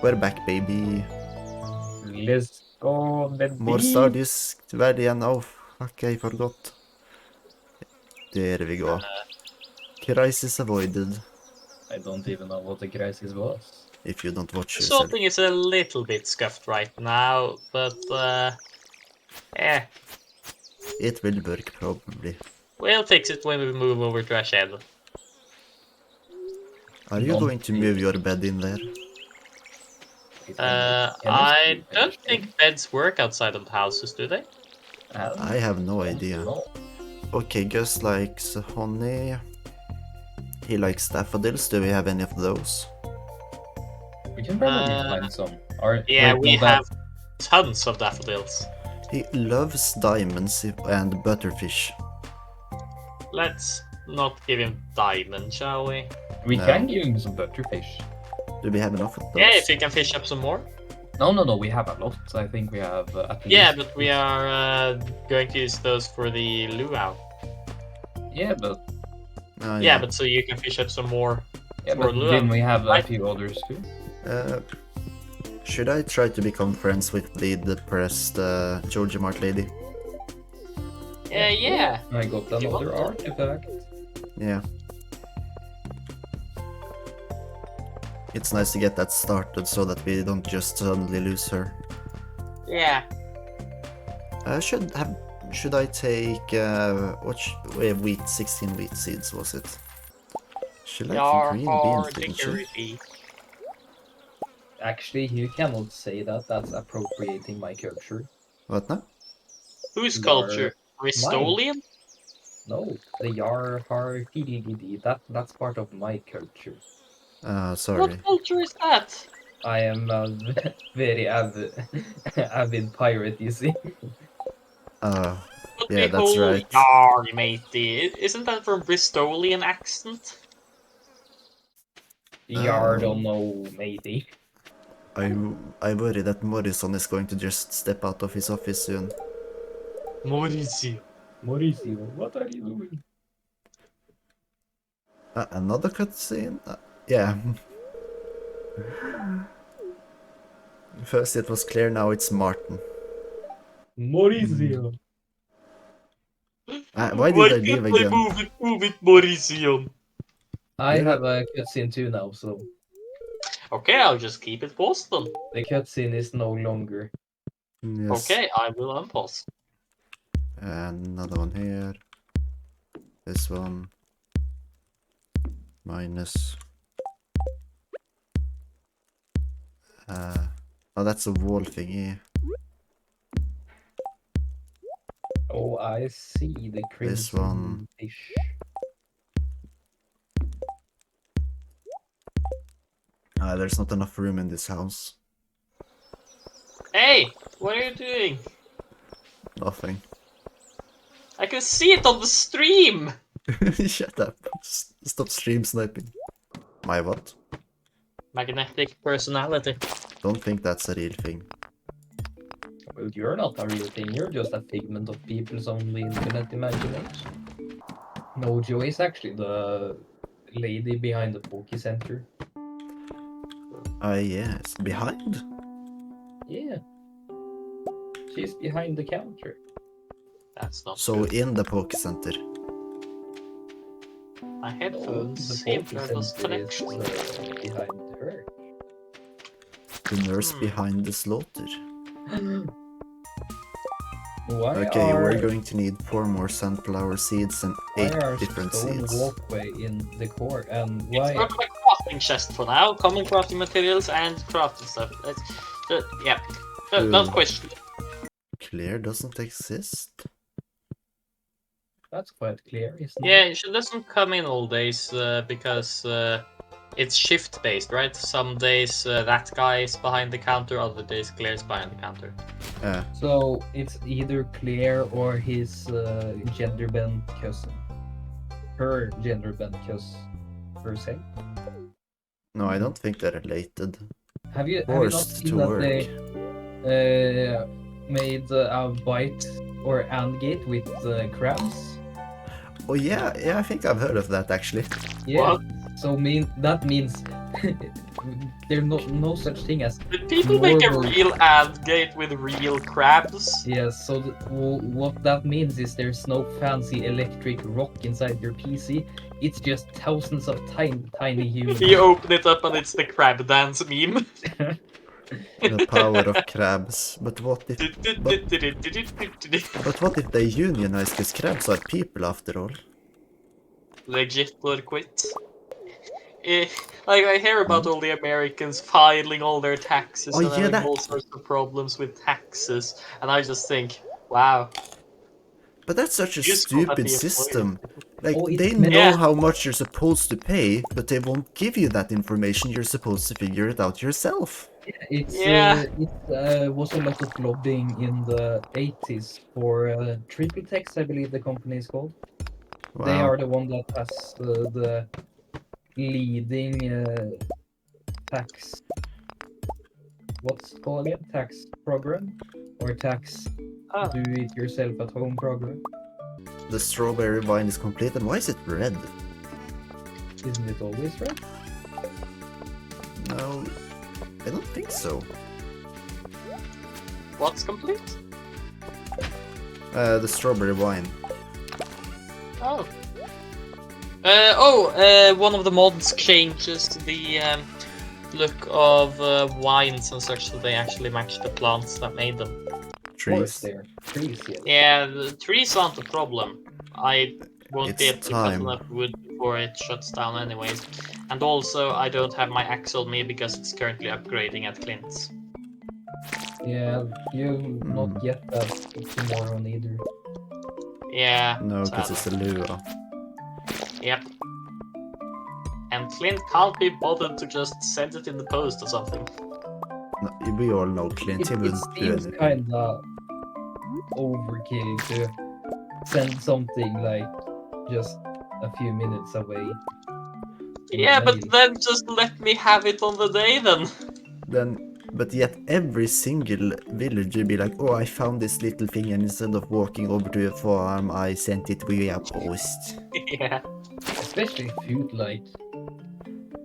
We're back, baby. Let's go, baby. More Stardew Valley and oh, fuck, I forgot. There we go. Crisis avoided. I don't even know what the crisis was. If you don't watch The yourself. sorting is a little bit scuffed right now, but yeah, It will work, probably. we'll fix it when we move over to a shed. Are you going to move your bed in there? I don't think beds work outside of the houses, do they? I have no idea. No. Okay, Gus likes honey. He likes daffodils. Do we have any of those? We can probably find some. Yeah, we have tons of daffodils. He loves diamonds and butterfish. Let's not give him diamond, shall we? We No. can give him some butterfish. Do we have enough of those? Yeah, if you can fish up some more. No, we have a lot. I think we have at least. Yeah, but we are going to use those for the luau. Yeah, but Yeah, but so you can fish up some more. yeah, For but luau. didn't we have a Right. few others too? Should I try to become friends with the depressed Georgia Mart lady? Yeah. I got You want another to? artifact. Yeah. It's nice to get that started so that we don't just suddenly lose her. Yeah. Should I take wheat 16 wheat seeds was it? Should I Yar, green har, beans didn't she? dickory. Actually, you cannot say that. That's appropriating my culture. What now? Whose Yar. culture? Ristolian? No, the yar har dee. That's part of my culture. Sorry. What culture is that? I am a very avid pirate, you see. Uh, But Yeah, the that's whole right. Yar, matey. Isn't that from Bristolian accent? Yar don't know, matey. I worry that Morrison is going to just step out of his office soon. Mauricio. Mauricio, what are you doing? Another cutscene? Yeah. First it was Claire, now it's Martin. Mauricio. Why did I leave again? Move it, Mauricio? I Yeah. have a cutscene too now, so Okay, I'll just keep it paused then. the cutscene is no longer. Yes. Okay, I will unpause. And another one here. This one. Minus. Oh, that's a wall thingy. Oh, I see the crimson one. fish. There's not enough room in this house. Hey, what are you doing? Nothing. I can see it on the stream! Shut up. Stop stream sniping. My what? Magnetic personality. Don't think that's a real thing. Well, you're not a real thing, you're just a figment of people's only infinite imagination. Mojo is actually the lady behind the Poke Center. Yes. Behind? Yeah. She's behind the counter. That's not So true. in the Poke Center. My The headphones Poke seem to lose Center is connection. behind her. The nurse behind the slaughter. Why Okay, are, we're going to need 4 more sunflower seeds and why 8 are different stone seeds. walkway in the core and It's why got my crafting chest for now. Common crafting materials and crafting stuff. Yeah. Don't question it. Claire doesn't exist? that's quite clear, isn't Yeah, it? she doesn't come in all days because it's shift based, right? Some days that guy is behind the counter, other days Claire's behind the counter. So it's either Claire or his gender bent cousin. Her gender bent cousin, per se. No, I don't think they're related. Have you not Forced seen to that work. they made a bite or and gate with crabs? Oh yeah, I think I've heard of that actually. Yeah. What? So that means There's no such thing as Did people make a normal. real ad gate with real crabs? Yes, so what that means is there's no fancy electric rock inside your PC. It's just thousands of tiny humans. You open it up and it's the crab dance meme. The power of crabs. But what if they unionize? Because crabs are people after all. Legit or quit. Like I hear about all the Americans filing all their taxes Oh, and yeah, having that- all sorts of problems with taxes, and I just think, wow, But that's such a useful that stupid the employers system. do. Like, Oh, it's they meant- know Yeah. how much you're supposed to pay, but they won't give you that information. You're supposed to figure it out yourself. It's Yeah. was a lot of lobbying in the 80s for Triple Text, I believe the company is called. They Wow. are the one that has the leading tax. What's it called again? Tax program or tax Ah. do it yourself at home program? The strawberry wine is complete, and why is it red? Isn't it always right? No, I don't think so. What's complete? The strawberry wine. Oh. One of the mods changes the look of wines and such so they actually match the plants that made them. Forest Trees. there. Trees, yes. Yeah, the trees aren't a problem. I won't be It's able to cut time. enough wood before it shuts down anyways. And also, I don't have my axe on me because it's currently upgrading at Clint's. Yeah, you'll not get that tomorrow neither. Yeah. No, because sadly. it's a lure. Yep. And Clint can't be bothered to just send it in the post or something. No, we all know Clint. He It wouldn't do seems anything. kinda overkill to send something like just a few minutes away. in Yeah, the but mail. then just let me have it on the day then. But yet every single villager be like, oh, I found this little thing, and instead of walking over to a farm, I sent it via post. Yeah. Especially food, like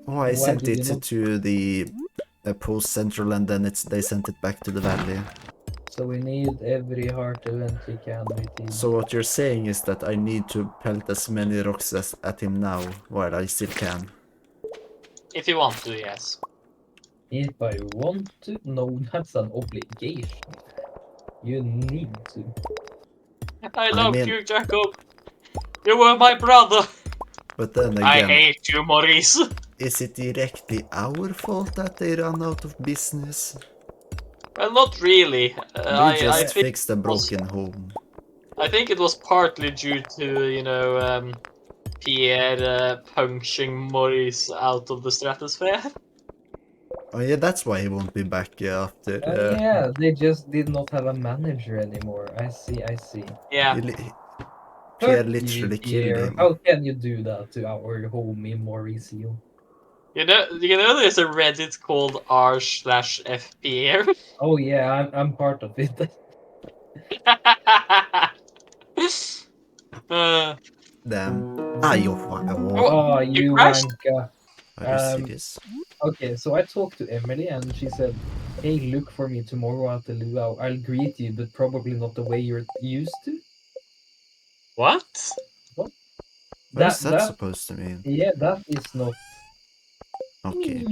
Oh, I Why sent did you it not- to the post central, and then they sent it back to the valley. so we need every heart event we can with him. So what you're saying is that I need to pelt as many rocks at him now, while I still can. If you want to, yes. If I want to, no, that's an obligation. You need to. I love mean- you, Jacob. You were my brother. But then I again, hate you, Maurice. is it directly our fault that they run out of business? Well, not really. They I just think fixed a broken home. I think it was partly due to Pierre punching Maurice out of the stratosphere. Oh yeah, that's why he won't be back after. Yeah, they just did not have a manager anymore. I see. Yeah. Pierre Fuck literally you, killed Pierre. him. How can you do that to our homie Mauricio? You know there's a Reddit called r/fpr. Oh yeah, I'm part of it. Damn. Ah, you fuck. Oh, you crashed? wanker. Are you serious? Okay, so I talked to Emily and she said, "Hey, look for me tomorrow at the luau. I'll greet you, but probably not the way you're used to." What? What is that supposed to mean? Yeah, that is not. Okay.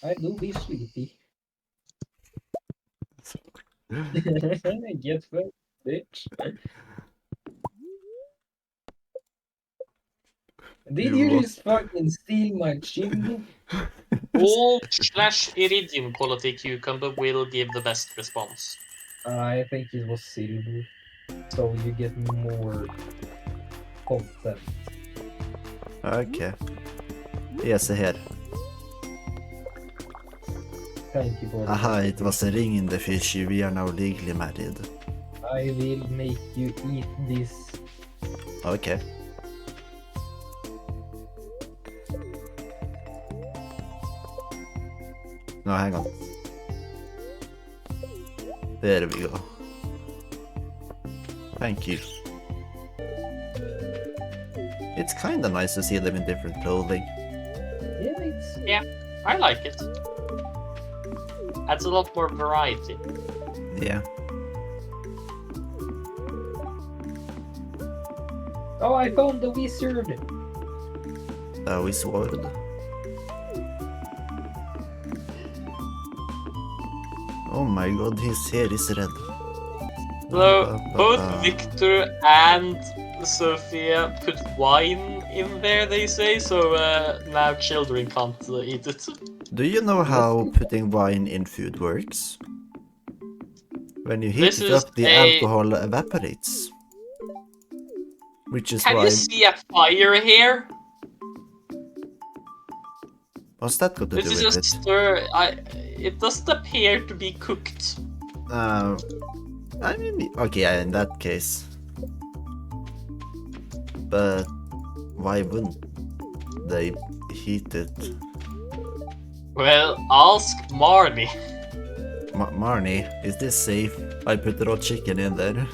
I do be sleepy. Get fucked, bitch. Did you You just fucking steal my chimney? Alt/iridium quality cucumber will give the best response. I think it was silver, so you get more content. Okay. Yes, here. Thank you for the Aha, it was a ring in the fish. We are now legally married. I will make you eat this. Okay. No, hang on. There we go. Thank you. It's kinda nice to see them in different clothing. Yeah, it's... Yeah, I like it. Adds a lot more variety. Yeah. Oh, I found the wizard! We sword. Oh my god, his hair is red. So, both Victor and Sophia put wine in there, they say, so now children can't eat it. Do you know how putting wine in food works? When you heat This it is up, the a- alcohol evaporates. Which is Can why... you see a fire here? What's that got to This do is with a it? stir. It doesn't appear to be cooked. I mean, okay, yeah, in that case. But why wouldn't they heat it? Well, ask Marnie. Marnie, is this safe? I put raw chicken in there.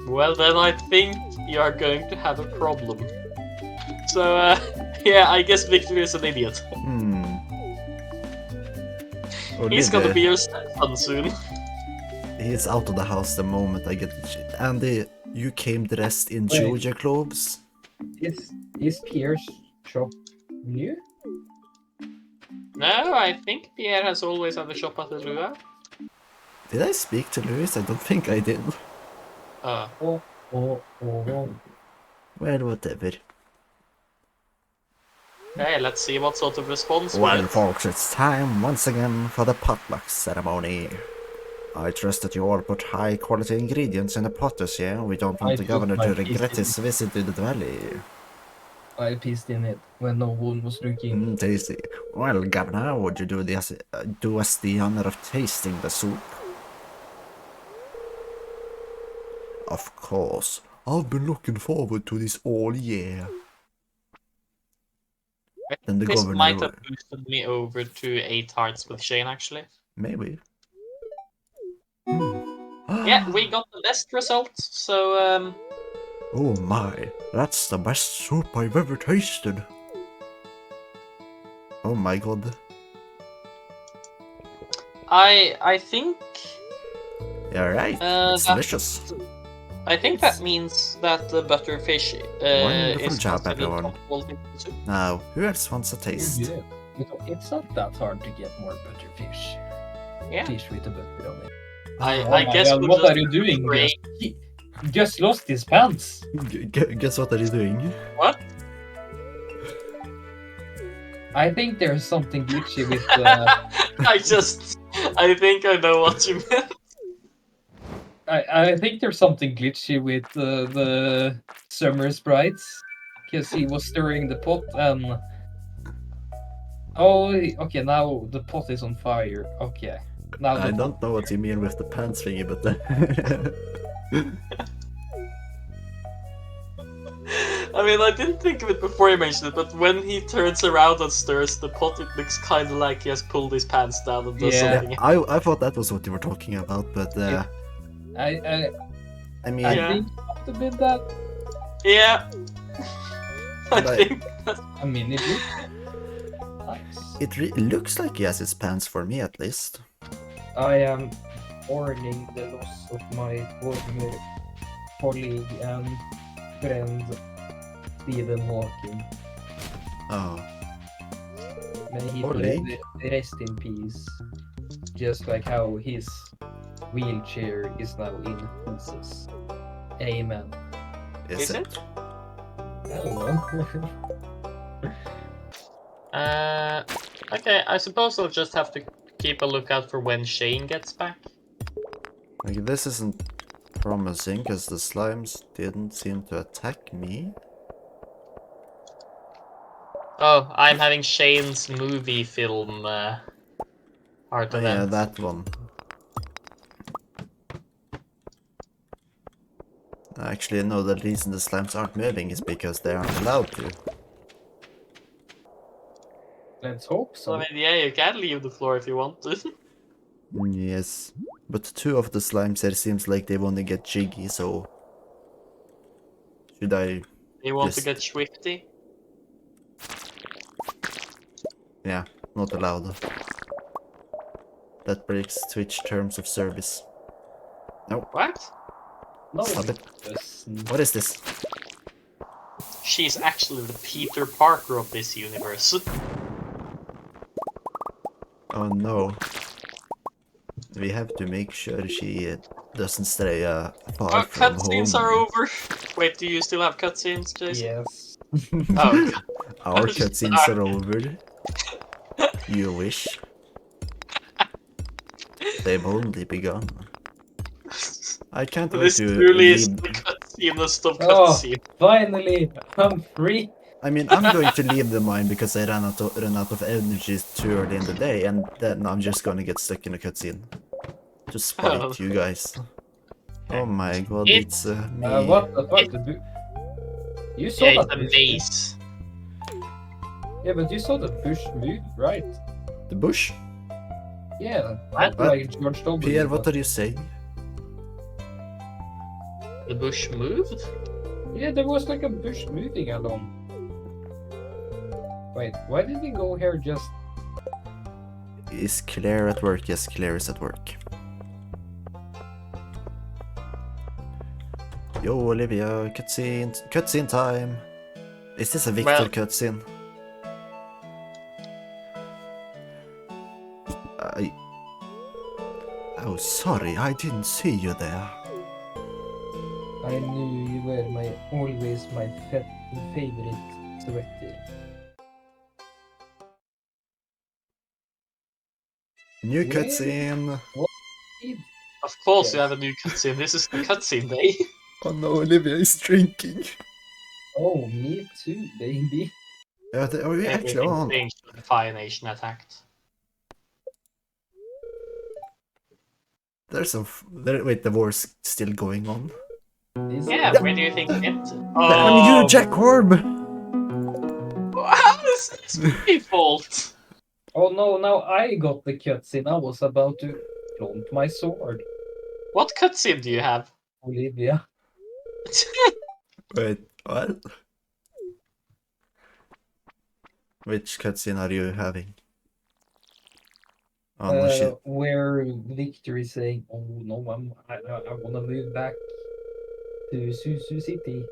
Well, then I think you are going to have a problem. So, yeah, I guess Victor is an idiot. He's gonna be your stepson soon. He's out of the house the moment I get the shit. Andy, you came dressed in Wait. Georgia clothes? Is Pierre's shop new? No, I think Pierre has always had a shop at the Lua. Did I speak to Louis? I don't think I did. Oh. Well, whatever. Okay, let's see what sort of response we Well, get. folks, it's time once again for the potluck ceremony. I trust that you all put high quality ingredients in the pot this year. We don't want I the put governor my to piece regret in his visit to the valley. I pissed in it when no one was looking. Tasty. Well, governor, would you do us the honor of tasting the soup? Of course. I've been looking forward to this all year. I Then the think this governor might have boosted me over to 8 hearts with Shane, actually. Maybe. Yeah, we got the best result, so, Oh my, that's the best soup I've ever tasted. Oh my god. I think... You're right, it's that- delicious. I think that means that the butterfish Wonderful is job, considered everyone. top quality soup. Now, who else wants a taste? Yeah. It's not that hard to get more butterfish. Yeah. Fish with a butter on it. I Oh my guess God, we'll what just are you doing? pray- He just lost his pants. Guess what are you doing? What? I think there's something glitchy with I think I know what you meant. I think there's something glitchy with the summer sprites, because he was stirring the pot and oh, okay, now the pot is on fire. Okay, now I the don't know what you mean with the pants thingy, but I mean, I didn't think of it before you mentioned it, but when he turns around and stirs the pot, it looks kind of like he has pulled his pants down and does Yeah. something. I thought that was what you were talking about, but I I mean, Yeah. think you have to bid that. Yeah. I But- think I mean, it looks nice. it looks like he has his pants for me at least. I am mourning the loss of my former colleague and friend Stephen Hawking. Oh, May he Colleague? rest in peace. Just like how his wheelchair is now in pieces. Amen. Is it? I don't know. Okay, I suppose I'll just have to keep a lookout for when Shane gets back. like this isn't promising because the slimes didn't seem to attack me. Oh, I'm having Shane's movie film art Oh, event. yeah, that one. Actually, no, the reason the slimes aren't moving is because they aren't allowed to. Let's hope So, I so. mean, yeah, you can leave the floor if you want to. Yes, but two of the slimes here seems like they want to get jiggy, so... Should I You want to Just- get swifty? Yeah, not allowed. That breaks Twitch terms of service. What? No, Stop it. doesn't. What is this? She's actually the Peter Parker of this universe. Oh no. We have to make sure she doesn't stray far Oh, from cutscenes home. are over. Wait, do you still have cutscenes, Jason? Yes. Oh, okay. Our cutscenes are over. You wish. They've only begun. I can't wait This to truly is leave. the cutscenest of Oh, cutscene. finally, I'm free. I mean, I'm going to leave the mine because I ran out of energy too early in the day, and then I'm just gonna get stuck in a cutscene. To spite Oh. you guys. Oh my god, It's- it's me. What the fuck? You saw Yeah, it's that a bush. maze. Yeah, but you saw the bush move, right? The bush? Yeah. What? Like George W. Pierre, what are you saying? The bush moved? Yeah, there was like a bush moving along. Wait, why did we go here just... Is Claire at work? Yes, Claire is at work. Yo, Olivia, cutscene time. Is this a Victor Well- cutscene? Oh, sorry, I didn't see you there. I knew you were always my favorite sweaty. New Where? cutscene. Of course Yes. you have a new cutscene. This is the cutscene day. Oh no, Olivia is drinking. Oh, me too, baby. Are we actually Everything on? changed when the Fire Nation attacked. Wait, the war's still going on. Is Yeah, it? where do you think it? Damn you, Jack Horb! How is this my fault? Oh no, now I got the cutscene. I was about to flaunt my sword. What cutscene do you have? Olivia. Wait, what? Which cutscene are you having? Oh no, shit. Where Victor is saying, "Oh no, I wanna move back to Susu City."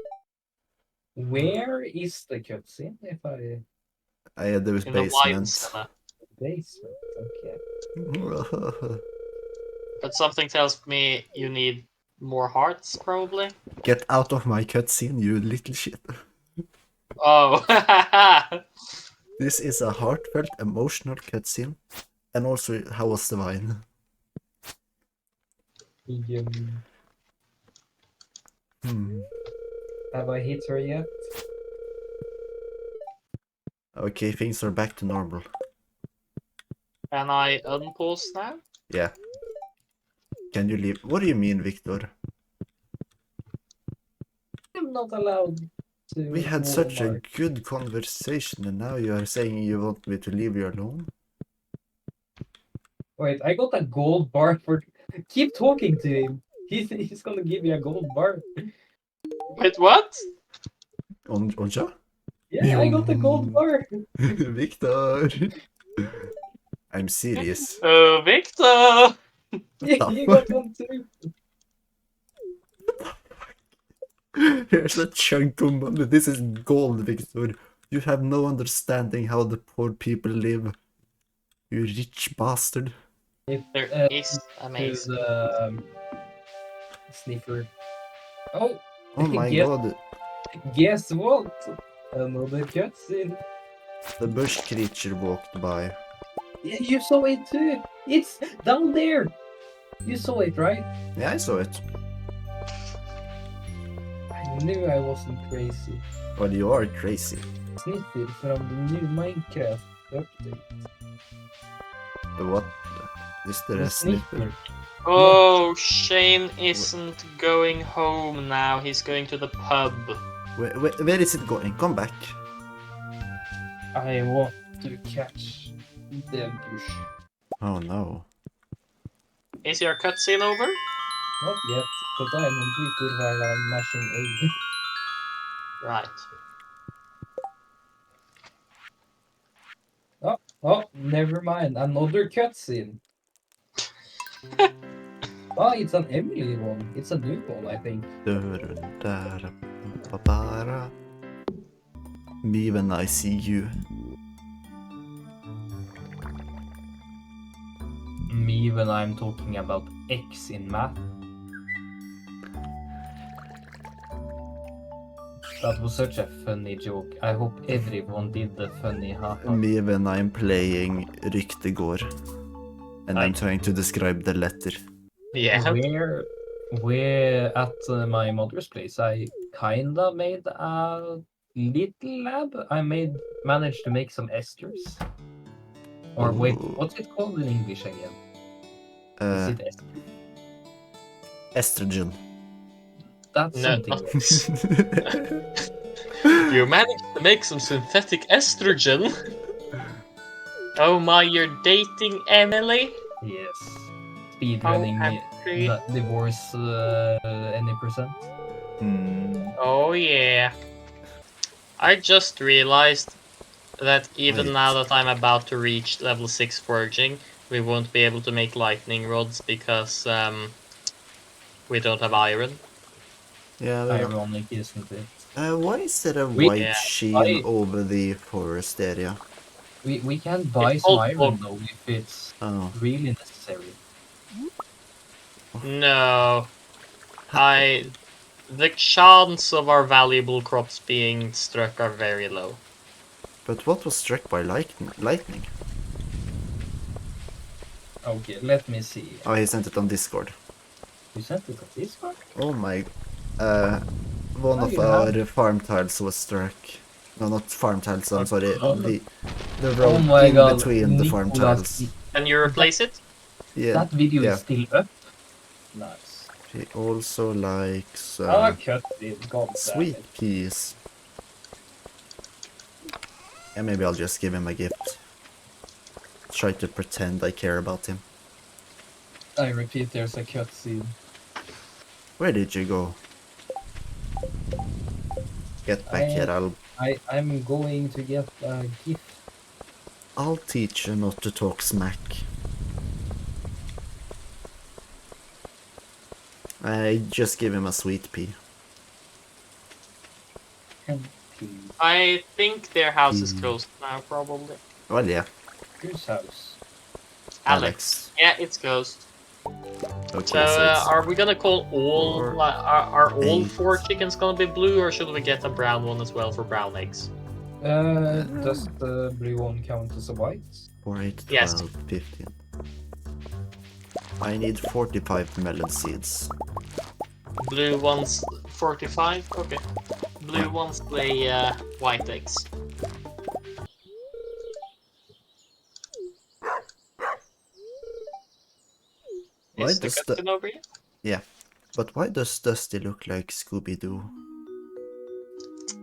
Where is the cutscene? If I I had the In the wine basement. cellar. basement, okay. But something tells me you need more hearts, probably. Get out of my cutscene, you little shit. Oh. This is a heartfelt, emotional cutscene. And also, how was the wine? Have I hit her yet? Okay, things are back to normal. Can I unpause now? Yeah. Can you leave? What do you mean, Victor? I'm not allowed to. We had such a Walmart. good conversation, and now you are saying you want me to leave you alone? Wait, I got a gold bar for. Keep talking to him. He's gonna give you a gold bar. Wait, what? Onja? Yeah, I got the gold bar. Victor! I'm serious. Oh, Victor! Yeah, you got one too. Here's a chunk of money. This is gold, Victor. You have no understanding how the poor people live. You rich bastard. There is To amazing. the sniffer. Oh, Oh my Guess- god. guess what? Another cutscene. The bush creature walked by. Yeah, you saw it too. It's down there. You saw it, right? Yeah, I saw it. I knew I wasn't crazy. Well, you are crazy. Sniffer from the new Minecraft update. But what? Is there The a sniffer? Oh, Shane isn't going home now. He's going to the pub. Where is it going? Come back. I want to catch the bush. Oh no. Is your cutscene over? Not yet, but I'm on Twitter while I'm mashing A. Right. Oh, never mind. Another cutscene. Oh, it's an Emily one. It's a new one, I think. Dörren där, bara. Me when I see you. Me when I'm talking about X in math. That was such a funny joke. I hope everyone did the funny haha. Me when I'm playing Ryktegård. And I'm trying to describe the letter. Yeah. Where at my mother's place, I kinda made a little lab. I managed to make some esters. Or wait, Ooh. what's it called in English again? Is it ester? Estrogen. That's No. something else. You managed to make some synthetic estrogen. Oh my, you're dating Emily? Yes. Oh, Speedrunning happy. the divorce any percent. Oh yeah. I just realized that even Wait. now that I'm about to reach level 6 foraging, we won't be able to make lightning rods because we don't have iron. Yeah, Ironic, isn't it? why is there a We- white Yeah. sheen over the forest area? We can buy It's some called iron though if it's Oh. really necessary. No. The chance of our valuable crops being struck are very low. But what was struck by lightning? Okay, let me see. Oh, he sent it on Discord. You sent it on Discord? Oh my... one Oh, of you our farm tiles was struck. No, not farm tiles, I'm sorry. Oh. The Oh road my in god, between the farm Nicholas, tiles. Can you replace it? Yeah, that video yeah. is still up? Nice. He also likes Cut it, god damn sweet it. peas. Yeah, maybe I'll just give him a gift. Try to pretend I care about him. I repeat, there's a cutscene. Where did you go? Get back here, I'm going to get a gift. I'll teach you not to talk smack. I just give him a sweet pea. I think their house is closed now, probably. Well, yeah. Whose house? Alex. Yeah, it's closed. Okay, So, it's are we gonna call all... four, are all 8. 4 chickens gonna be blue, or should we get a brown one as well for brown eggs? Does the blue one count as a white? 4, 8, 12, Yes. 15. I need 45 melon seeds. Blue ones 45? Okay. Blue ones lay white eggs. Why Is the does cutscene over here? Yeah. But why does Dusty look like Scooby-Doo?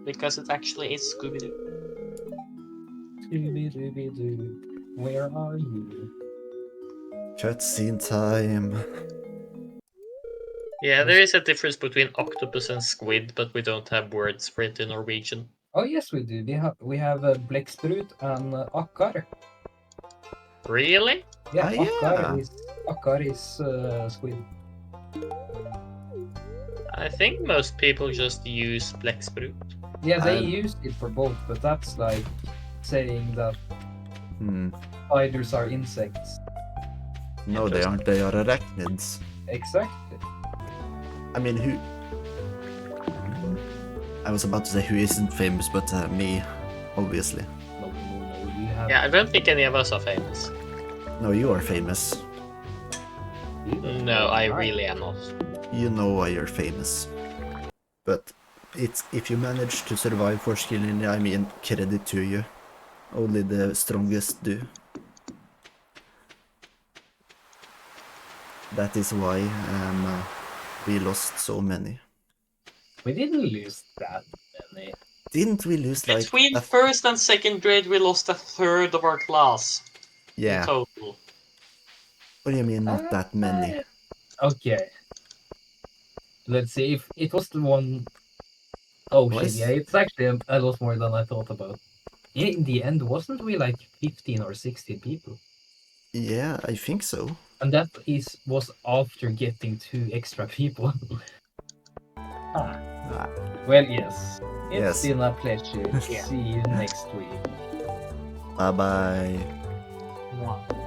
Because it actually is Scooby-Doo. Scooby-Dooby-Doo, where are you? Cutscene time. Yeah, there is a difference between octopus and squid, but we don't have words for it in Norwegian. Oh yes, we do. We have a Bleksprut and Akkar. Really? Yeah, Ah, Akkar is squid. I think most people just use Bleksprut. Yeah, they use it for both, but that's like saying that spiders are insects. No, they aren't. They are arachnids. Exactly. I mean, who... I was about to say who isn't famous, but me, obviously. No, you have... Yeah, I don't think any of us are famous. No, you are famous. No, I really am not. You know why you're famous. But it's if you manage to survive for Skillin, I mean, credit to you. Only the strongest do. That is why we lost so many. We didn't lose that many. Didn't we lose like... Between first and second grade, we lost a third of our class. Yeah. In total. What do you mean, not that many? Okay. Let's see if it was the one Oh Why shit, is- yeah, it's actually a lot more than I thought about. In the end, wasn't we like 15 or 16 people? Yeah, I think so. And that was after getting 2 extra people. Ah, Ah, well, yes. It's yes. been a pleasure. Yeah. See you next week. Bye bye. Mwah.